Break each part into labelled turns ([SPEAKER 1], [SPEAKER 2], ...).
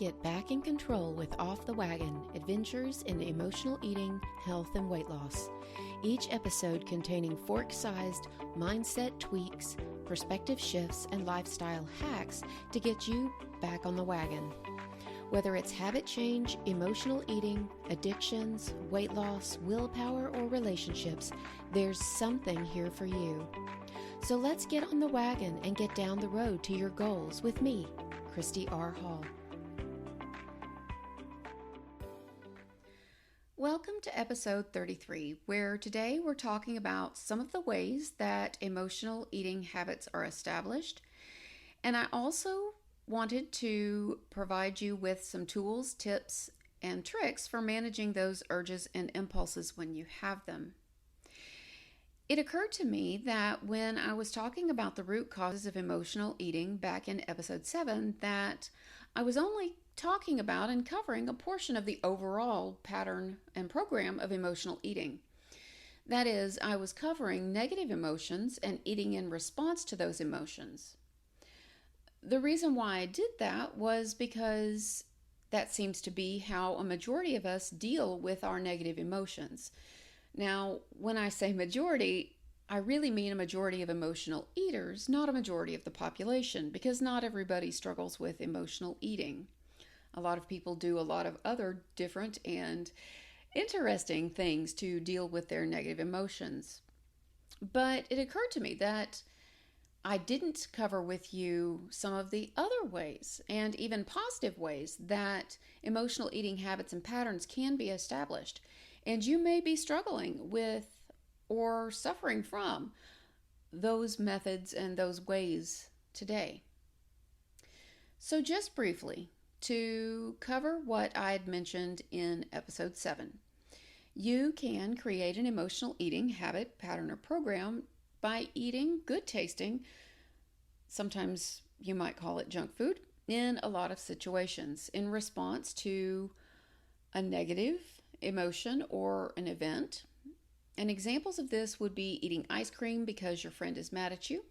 [SPEAKER 1] Get back in control with Off the Wagon, adventures in emotional eating, health, and weight loss. Each episode containing fork-sized mindset tweaks, perspective shifts, and lifestyle hacks to get you back on the wagon. Whether it's habit change, emotional eating, addictions, weight loss, willpower, or relationships, there's something here for you. So let's get on the wagon and get down the road to your goals with me, Christy R. Hall. Welcome to episode 33, where today we're talking about some of the ways that emotional eating habits are established. And I also wanted to provide you with some tools, tips, and tricks for managing those urges and impulses when you have them. It occurred to me that when I was talking about the root causes of emotional eating back in episode 7, that I was only talking about and covering a portion of the overall pattern and program of emotional eating. That is, I was covering negative emotions and eating in response to those emotions. The reason why I did that was because that seems to be how a majority of us deal with our negative emotions. Now, when I say majority, I really mean a majority of emotional eaters, not a majority of the population, because not everybody struggles with emotional eating. A lot of people do a lot of other different and interesting things to deal with their negative emotions. But it occurred to me that I didn't cover with you some of the other ways and even positive ways that emotional eating habits and patterns can be established. And you may be struggling with or suffering from those methods and those ways today. So just briefly, to cover what I had mentioned in episode 7, you can create an emotional eating habit, pattern, or program by eating good tasting, sometimes you might call it junk food, in a lot of situations in response to a negative emotion or an event. And examples of this would be eating ice cream because your friend is mad at you,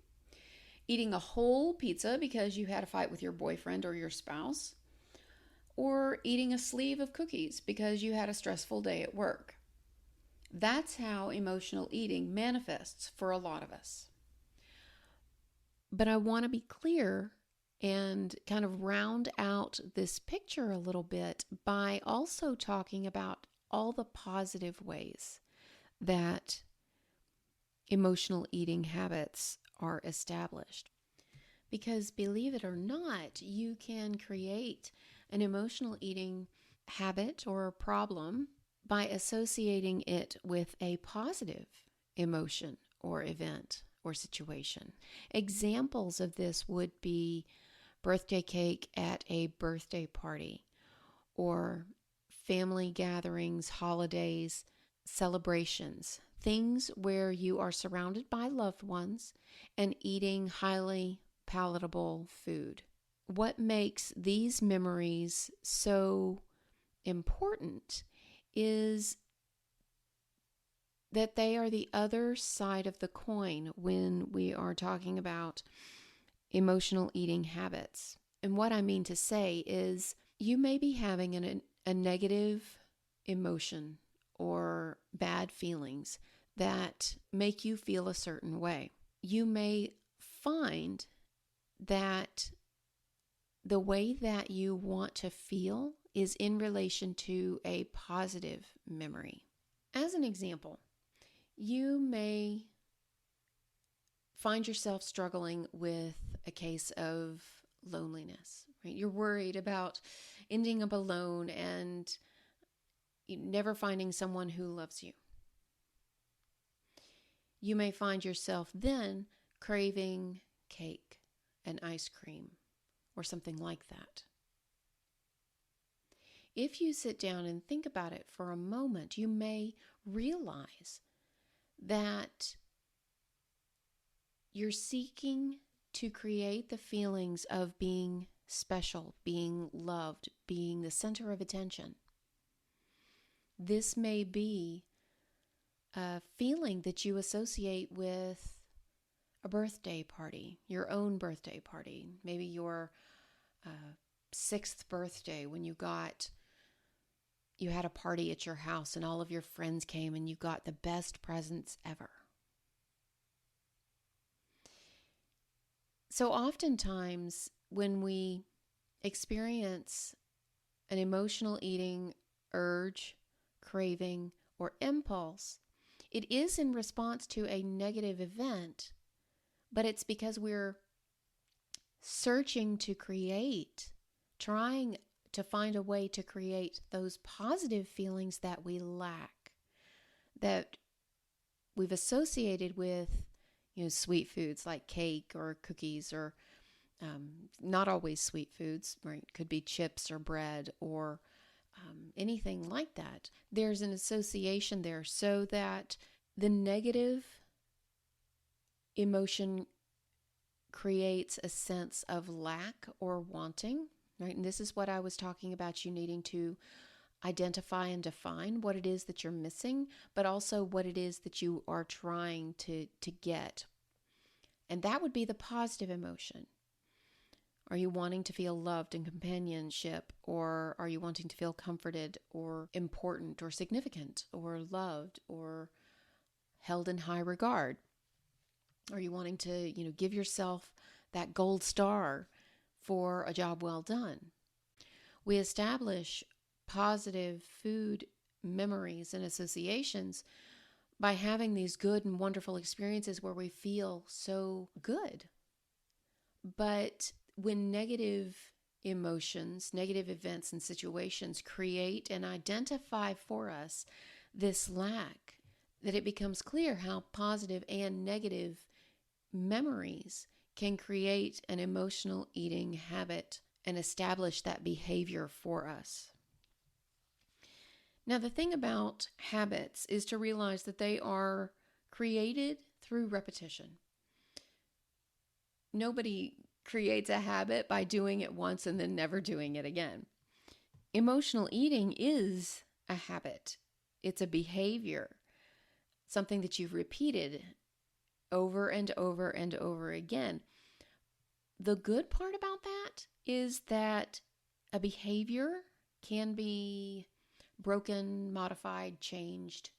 [SPEAKER 1] eating a whole pizza because you had a fight with your boyfriend or your spouse, or eating a sleeve of cookies because you had a stressful day at work. That's how emotional eating manifests for a lot of us. But I want to be clear and kind of round out this picture a little bit by also talking about all the positive ways that emotional eating habits are established. Because believe it or not, you can create an emotional eating habit or a problem by associating it with a positive emotion or event or situation. Examples of this would be birthday cake at a birthday party, or family gatherings, holidays, celebrations, things where you are surrounded by loved ones and eating highly palatable food. What makes these memories so important is that they are the other side of the coin when we are talking about emotional eating habits. And what I mean to say is you may be having a negative emotion or bad feelings that make you feel a certain way. You may find that the way that you want to feel is in relation to a positive memory. As an example, you may find yourself struggling with a case of loneliness, right? You're worried about ending up alone and never finding someone who loves you. You may find yourself then craving cake and ice cream or something like that. If you sit down and think about it for a moment, you may realize that you're seeking to create the feelings of being special, being loved, being the center of attention. This may be a feeling that you associate with a birthday party, your own birthday party. Maybe your 6th birthday when you had a party at your house and all of your friends came and you got the best presents ever. So oftentimes when we experience an emotional eating urge, craving, or impulse, it is in response to a negative event, but it's because we're searching to create, trying to find a way to create those positive feelings that we lack, that we've associated with, sweet foods like cake or cookies, or not always sweet foods, right? Could be chips or bread or anything like that. There's an association there so that the negative emotion creates a sense of lack or wanting, right? And this is what I was talking about, you needing to identify and define what it is that you're missing, but also what it is that you are trying to get. And that would be the positive emotion. Are you wanting to feel loved and companionship, or are you wanting to feel comforted or important or significant or loved or held in high regard? Are you wanting to, give yourself that gold star for a job well done? We establish positive food memories and associations by having these good and wonderful experiences where we feel so good. But when negative emotions, negative events and situations create and identify for us this lack, that it becomes clear how positive and negative memories can create an emotional eating habit and establish that behavior for us. Now, the thing about habits is to realize that they are created through repetition. Nobody creates a habit by doing it once and then never doing it again. Emotional eating is a habit. It's a behavior, something that you've repeated over and over and over again. The good part about that is that a behavior can be broken, modified, changed,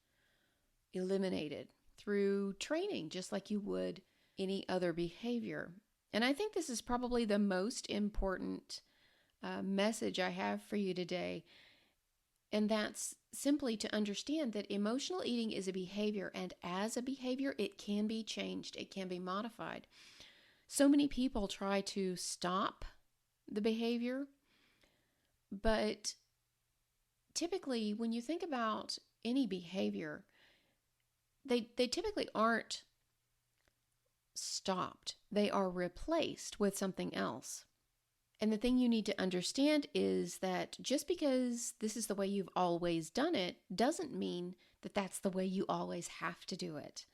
[SPEAKER 1] eliminated through training, just like you would any other behavior. And I think this is probably the most important message I have for you today. And that's simply to understand that emotional eating is a behavior, and as a behavior, it can be changed, it can be modified. So many people try to stop the behavior, but typically when you think about any behavior, they typically aren't stopped. They are replaced with something else. And the thing you need to understand is that just because this is the way you've always done it doesn't mean that that's the way you always have to do it.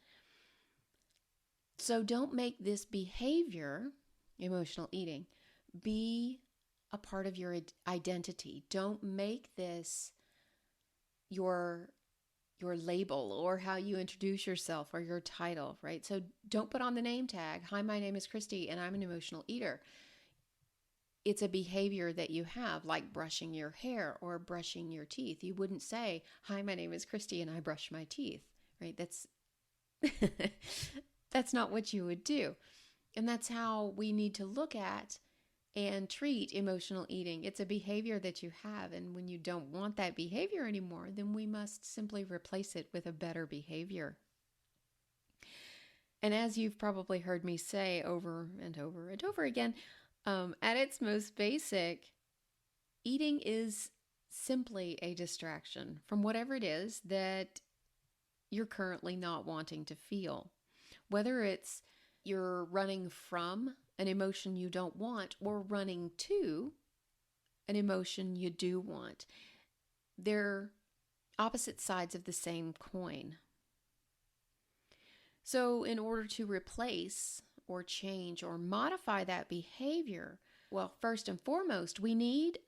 [SPEAKER 1] So don't make this behavior, emotional eating, be a part of your identity. Don't make this your label or how you introduce yourself or your title, right? So don't put on the name tag, "Hi, my name is Christy and I'm an emotional eater." It's a behavior that you have, like brushing your hair or brushing your teeth. You wouldn't say, "Hi, my name is Christy and I brush my teeth," right? That's that's not what you would do. And that's how we need to look at and treat emotional eating. It's a behavior that you have, and when you don't want that behavior anymore, then we must simply replace it with a better behavior. And as you've probably heard me say over and over and over again, at its most basic, eating is simply a distraction from whatever it is that you're currently not wanting to feel. Whether it's you're running from an emotion you don't want or running to an emotion you do want. They're opposite sides of the same coin. So in order to replace or change or modify that behavior, well, first and foremost, we need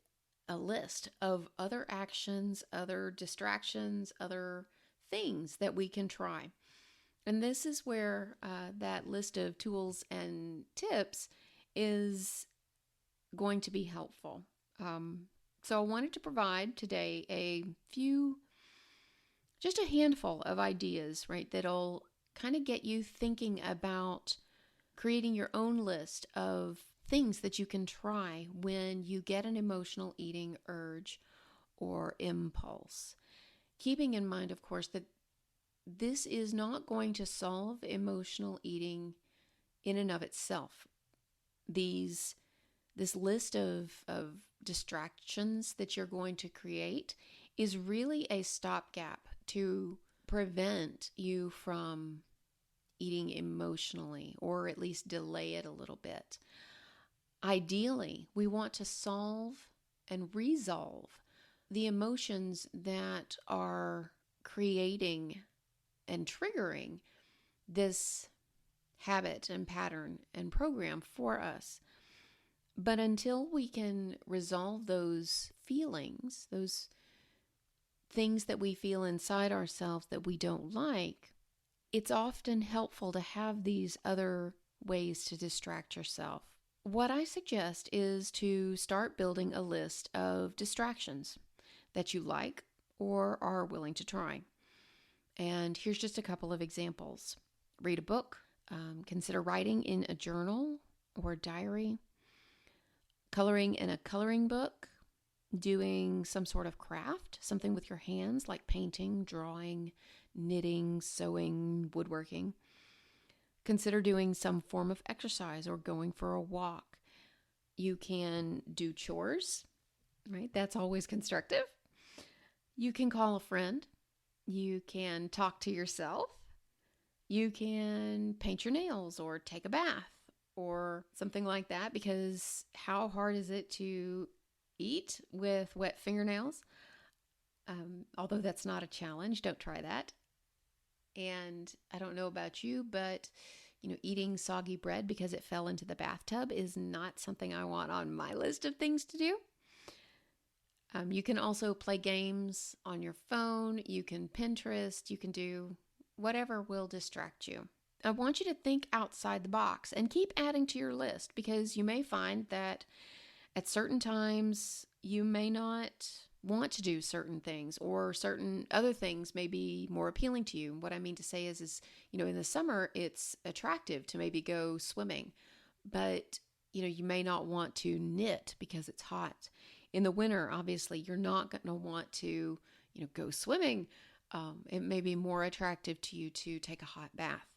[SPEAKER 1] a list of other actions, other distractions, other things that we can try. And this is where that list of tools and tips is going to be helpful. Um, so I wanted to provide today just a handful of ideas, right, that'll kind of get you thinking about creating your own list of things that you can try when you get an emotional eating urge or impulse. Keeping in mind, of course, that this is not going to solve emotional eating in and of itself. This list of distractions that you're going to create is really a stopgap to prevent you from eating emotionally, or at least delay it a little bit. Ideally, we want to solve and resolve the emotions that are creating and triggering this habit and pattern and program for us. But until we can resolve those feelings, those things that we feel inside ourselves that we don't like, it's often helpful to have these other ways to distract yourself. What I suggest is to start building a list of distractions that you like or are willing to try. And here's just a couple of examples. Read a book, consider writing in a journal or diary, coloring in a coloring book, doing some sort of craft, something with your hands like painting, drawing, knitting, sewing, woodworking. Consider doing some form of exercise or going for a walk. You can do chores, right? That's always constructive. You can call a friend. You can talk to yourself. You can paint your nails or take a bath or something like that, because how hard is it to eat with wet fingernails? Although that's not a challenge, don't try that. And I don't know about you, but eating soggy bread because it fell into the bathtub is not something I want on my list of things to do. You can also play games on your phone. You can Pinterest. You can do whatever will distract you. I want you to think outside the box and keep adding to your list, because you may find that at certain times you may not want to do certain things, or certain other things may be more appealing to you. What I mean to say is in the summer it's attractive to maybe go swimming, but you may not want to knit because it's hot. In the winter, obviously, you're not going to want to go swimming. It may be more attractive to you to take a hot bath.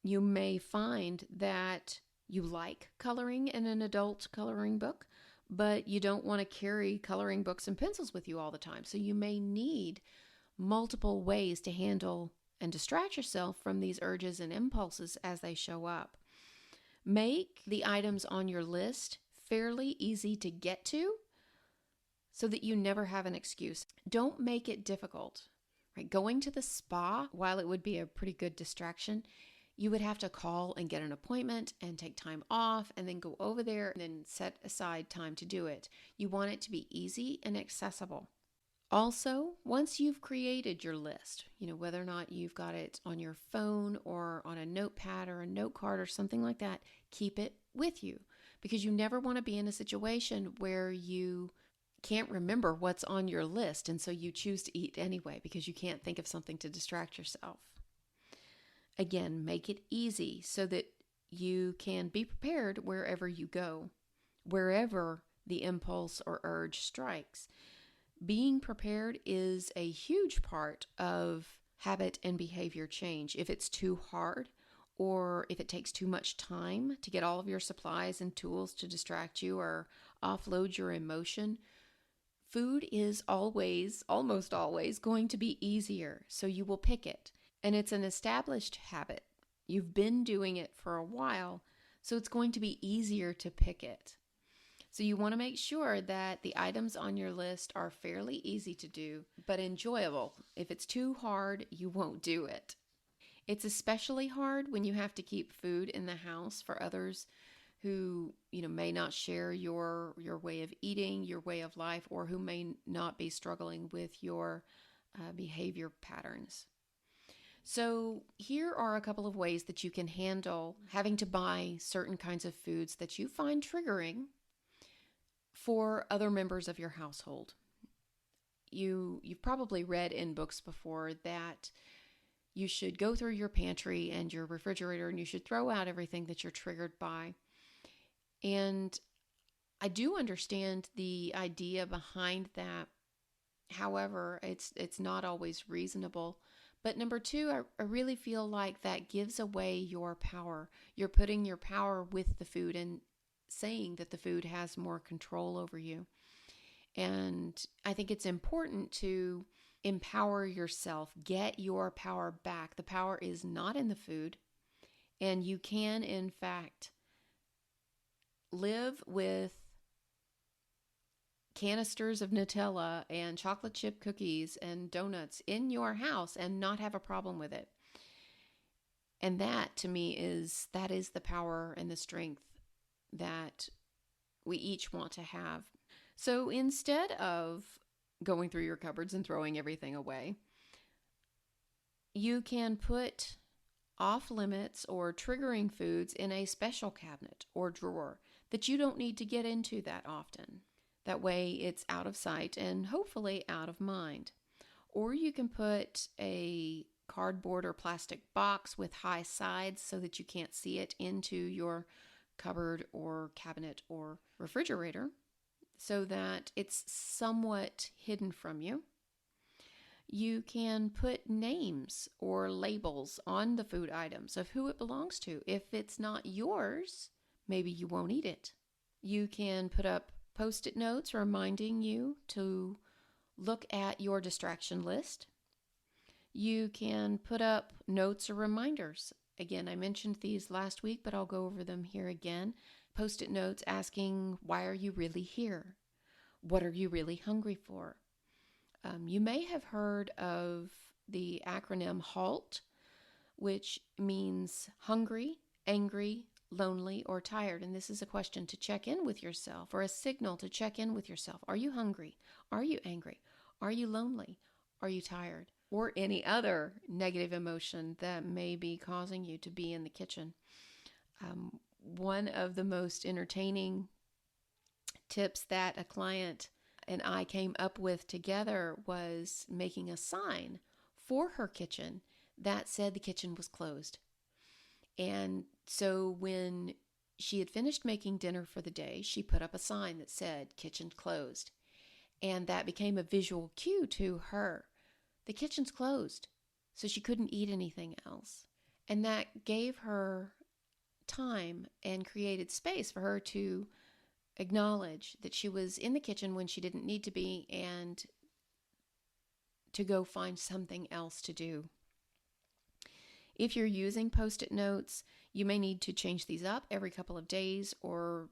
[SPEAKER 1] You may find that you like coloring in an adult coloring book, but you don't want to carry coloring books and pencils with you all the time. So you may need multiple ways to handle and distract yourself from these urges and impulses as they show up. Make the items on your list fairly easy to get to so that you never have an excuse. Don't make it difficult. Right? Going to the spa, while it would be a pretty good distraction, you would have to call and get an appointment and take time off and then go over there and then set aside time to do it. You want it to be easy and accessible. Also, once you've created your list, whether or not you've got it on your phone or on a notepad or a note card or something like that, keep it with you, because you never want to be in a situation where you can't remember what's on your list and so you choose to eat anyway because you can't think of something to distract yourself. Again, make it easy so that you can be prepared wherever you go, wherever the impulse or urge strikes. Being prepared is a huge part of habit and behavior change. If it's too hard, or if it takes too much time to get all of your supplies and tools to distract you or offload your emotion, food is almost always, going to be easier, so you will pick it. And it's an established habit. You've been doing it for a while, so it's going to be easier to pick it. So you want to make sure that the items on your list are fairly easy to do, but enjoyable. If it's too hard, you won't do it. It's especially hard when you have to keep food in the house for others who, may not share your way of eating, your way of life, or who may not be struggling with your behavior patterns. So here are a couple of ways that you can handle having to buy certain kinds of foods that you find triggering for other members of your household. You've probably read in books before that you should go through your pantry and your refrigerator and you should throw out everything that you're triggered by. And I do understand the idea behind that. However, it's not always reasonable. But number two, I really feel like that gives away your power. You're putting your power with the food and saying that the food has more control over you. And I think it's important to empower yourself, get your power back. The power is not in the food, and you can, in fact, live with canisters of Nutella and chocolate chip cookies and donuts in your house and not have a problem with it. And that, to me, is the power and the strength that we each want to have. So instead of going through your cupboards and throwing everything away, you can put off limits or triggering foods in a special cabinet or drawer that you don't need to get into that often. That way it's out of sight and hopefully out of mind. Or you can put a cardboard or plastic box with high sides so that you can't see it into your cupboard or cabinet or refrigerator, so that it's somewhat hidden from you. You can put names or labels on the food items of who it belongs to. If it's not yours, maybe you won't eat it. You can put up Post-it notes reminding you to look at your distraction list. You can put up notes or reminders. Again, I mentioned these last week, but I'll go over them here again. Post-it notes asking, why are you really here? What are you really hungry for? You may have heard of the acronym HALT, which means hungry, angry, lonely, or tired. And this is a question to check in with yourself, or a signal to check in with yourself. Are you hungry? Are you angry? Are you lonely? Are you tired? Or any other negative emotion that may be causing you to be in the kitchen. One of the most entertaining tips that a client and I came up with together was making a sign for her kitchen that said the kitchen was closed. And so when she had finished making dinner for the day, she put up a sign that said kitchen closed. And that became a visual cue to her. The kitchen's closed. So she couldn't eat anything else. And that gave her time and created space for her to acknowledge that she was in the kitchen when she didn't need to be and to go find something else to do. If you're using Post-it notes, you may need to change these up every couple of days or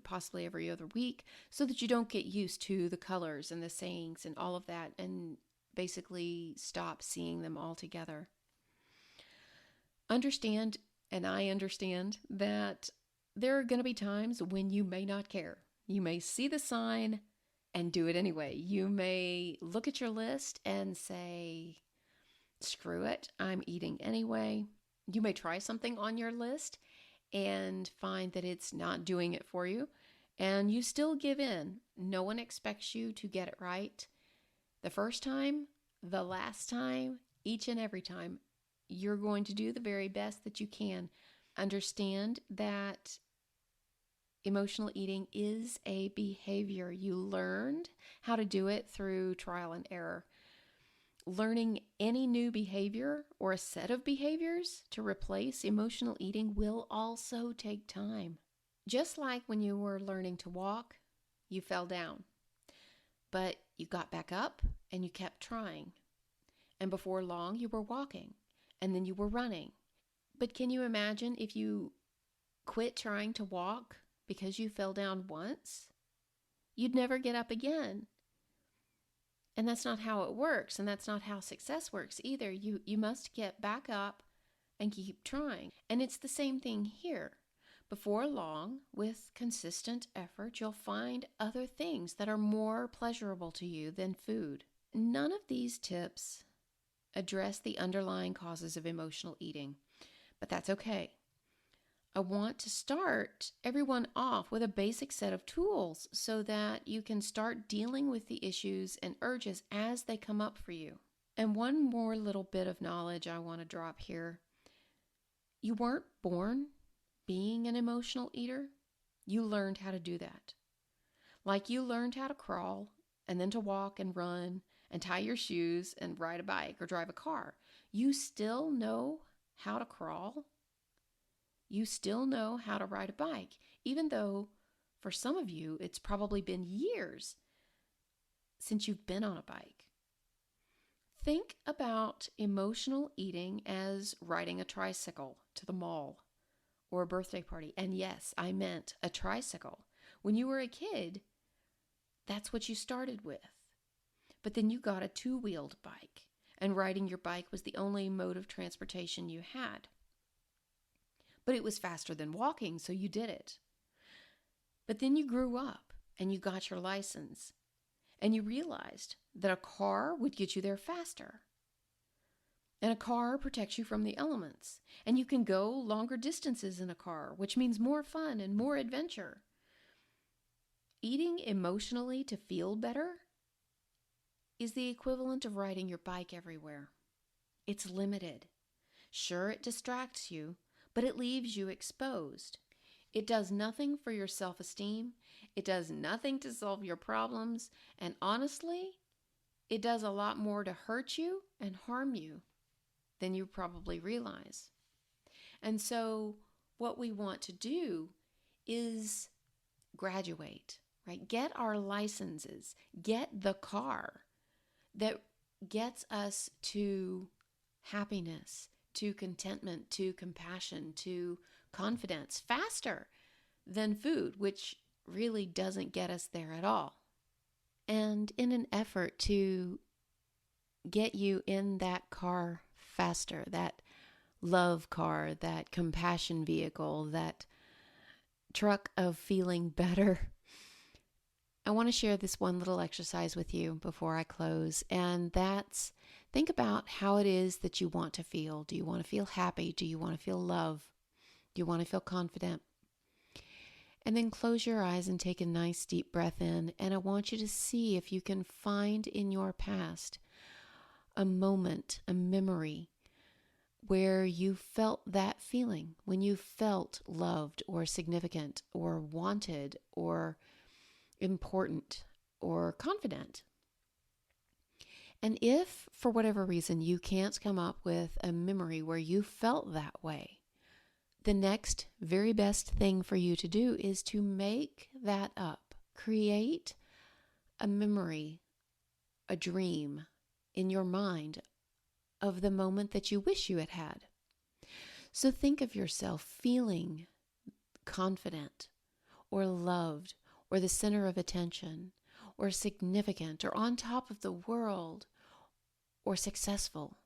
[SPEAKER 1] possibly every other week so that you don't get used to the colors and the sayings and all of that and basically stop seeing them all together. Understand, and I understand, that there are going to be times when you may not care. You may see the sign and do it anyway. You may look at your list and say, screw it, I'm eating anyway. You may try something on your list and find that it's not doing it for you, and you still give in. No one expects you to get it right the first time, the last time, each and every time. You're going to do the very best that you can. Understand that emotional eating is a behavior. You learned how to do it through trial and error. Learning any new behavior or a set of behaviors to replace emotional eating will also take time. Just like when you were learning to walk, you fell down, but you got back up and you kept trying. And before long, you were walking, and then you were running. But can you imagine if you quit trying to walk because you fell down once? You'd never get up again. And that's not how it works, and that's not how success works either. You must get back up and keep trying. And it's the same thing here. Before long, with consistent effort, you'll find other things that are more pleasurable to you than food. None of these tips address the underlying causes of emotional eating, but that's okay. I want to start everyone off with a basic set of tools so that you can start dealing with the issues and urges as they come up for you. And one more little bit of knowledge I want to drop here. You weren't born being an emotional eater. You learned how to do that. Like you learned how to crawl and then to walk and run and tie your shoes and ride a bike or drive a car. You still know how to crawl. You still know how to ride a bike, even though for some of you, it's probably been years since you've been on a bike. Think about emotional eating as riding a tricycle to the mall or a birthday party. And yes, I meant a tricycle. When you were a kid, that's what you started with. But then you got a two-wheeled bike, and riding your bike was the only mode of transportation you had. But it was faster than walking, so you did it. But then you grew up and you got your license, and you realized that a car would get you there faster. And a car protects you from the elements, and you can go longer distances in a car, which means more fun and more adventure. Eating emotionally to feel better is the equivalent of riding your bike everywhere. It's limited. Sure, it distracts you, but it leaves you exposed. It does nothing for your self-esteem. It does nothing to solve your problems. And honestly, it does a lot more to hurt you and harm you than you probably realize. And so what we want to do is graduate, right? Get our licenses, get the car that gets us to happiness, to contentment, to compassion, to confidence faster than food, which really doesn't get us there at all. And in an effort to get you in that car faster, that love car, that compassion vehicle, that truck of feeling better, I want to share this one little exercise with you before I close, and that's think about how it is that you want to feel. Do you want to feel happy? Do you want to feel love? Do you want to feel confident? And then close your eyes and take a nice deep breath in, and I want you to see if you can find in your past a moment, a memory, where you felt that feeling, when you felt loved or significant or wanted or important or confident. And if, for whatever reason, you can't come up with a memory where you felt that way, the next very best thing for you to do is to make that up. Create a memory, a dream in your mind of the moment that you wish you had had. So think of yourself feeling confident or loved or the center of attention or significant or on top of the world or successful.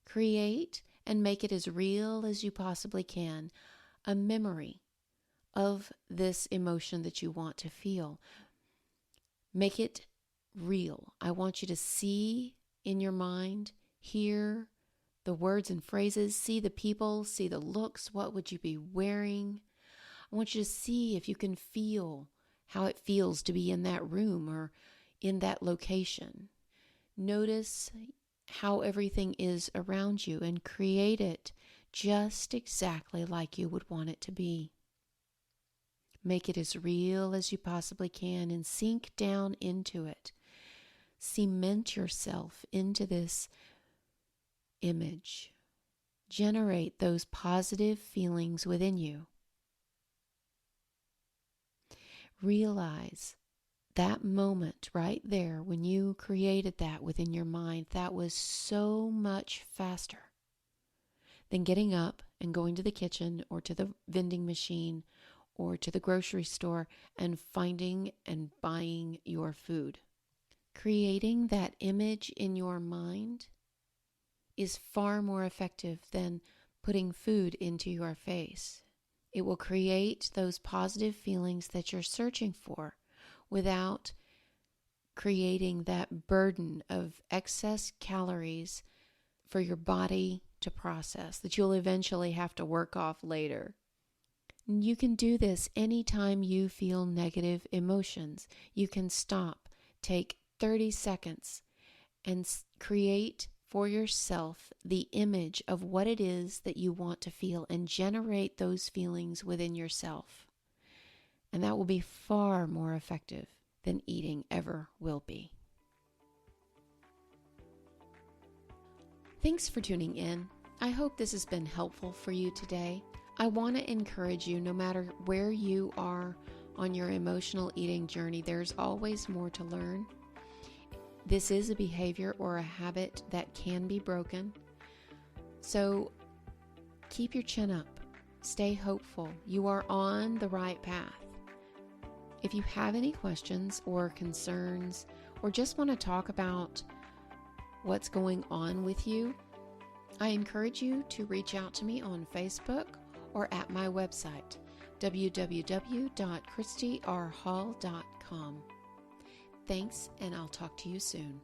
[SPEAKER 1] Create and make it as real as you possibly can, a memory of this emotion that you want to feel. Make it real. I want you to see in your mind, hear the words and phrases, see the people, see the looks. What would you be wearing? I want you to see if you can feel how it feels to be in that room or in that location. Notice how everything is around you and create it just exactly like you would want it to be. Make it as real as you possibly can and sink down into it. Cement yourself into this image. Generate those positive feelings within you. Realize that moment right there when you created that within your mind, that was so much faster than getting up and going to the kitchen or to the vending machine or to the grocery store and finding and buying your food. Creating that image in your mind is far more effective than putting food into your face. It will create those positive feelings that you're searching for without creating that burden of excess calories for your body to process that you'll eventually have to work off later. You can do this anytime you feel negative emotions. You can stop, take 30 seconds, and create for yourself the image of what it is that you want to feel and generate those feelings within yourself. And that will be far more effective than eating ever will be. Thanks for tuning in. I hope this has been helpful for you today. I want to encourage you, no matter where you are on your emotional eating journey, there's always more to learn. This is a behavior or a habit that can be broken. So keep your chin up. Stay hopeful. You are on the right path. If you have any questions or concerns, or just want to talk about what's going on with you, I encourage you to reach out to me on Facebook or at my website, www.christyrhall.com. Thanks, and I'll talk to you soon.